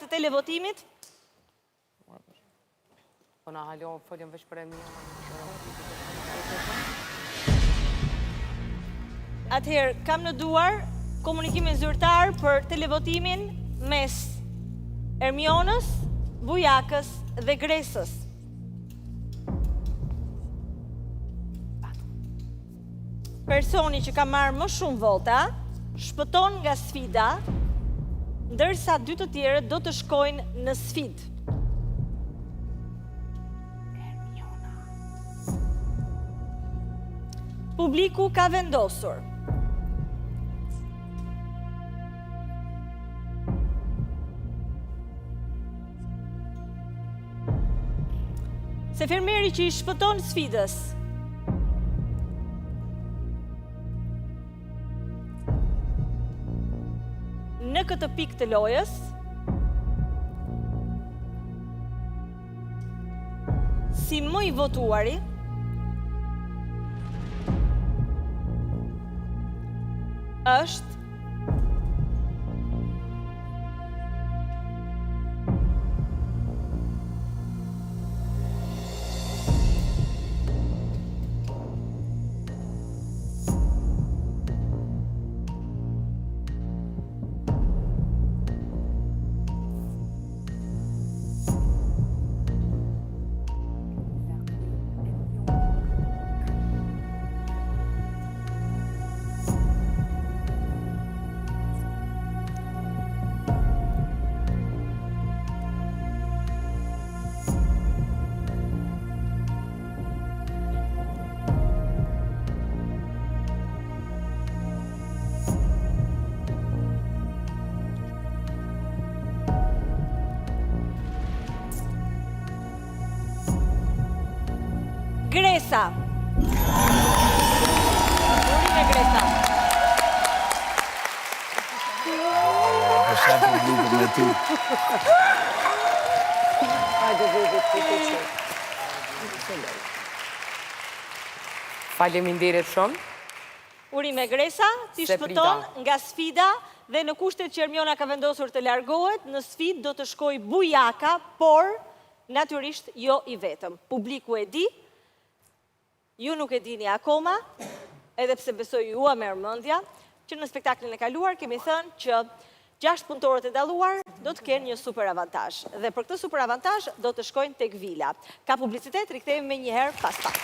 të televotimit? Po na halo, foljem veç për Ermiona. Atëherë, kam në duar komunikimin zyrtar për televotimin mes Ermionës, Bujakës dhe Gresës. Personi që ka marrë më shumë vota shpëton nga sfida, ndërsa dy të tjerët do të shkojnë në sfidë. Publiku ka vendosur. Se fermeri që i shpëton sfidës në këtë pikë të lojës si më i votuari është Gresa. Urime Gresa. Sa publiku me ty. Faleminderit shumë. Urime Gresa, ti shpëton nga sfida dhe në kushtet që Ermiona ka vendosur të largohet, në sfidë do të shkoj Bujaka, por natyrisht jo i vetëm. Publiku e di, ju nuk e dini akoma, edhe pse besoj ju a merr mendja, që në spektaklin e kaluar kemi thënë që 6 punëtorët e dalluar do të kenë një super avantazh. Dhe për këtë super avantazh do të shkojnë tek vila. Ka publicitet, rikthehemi më njëherë pas pak.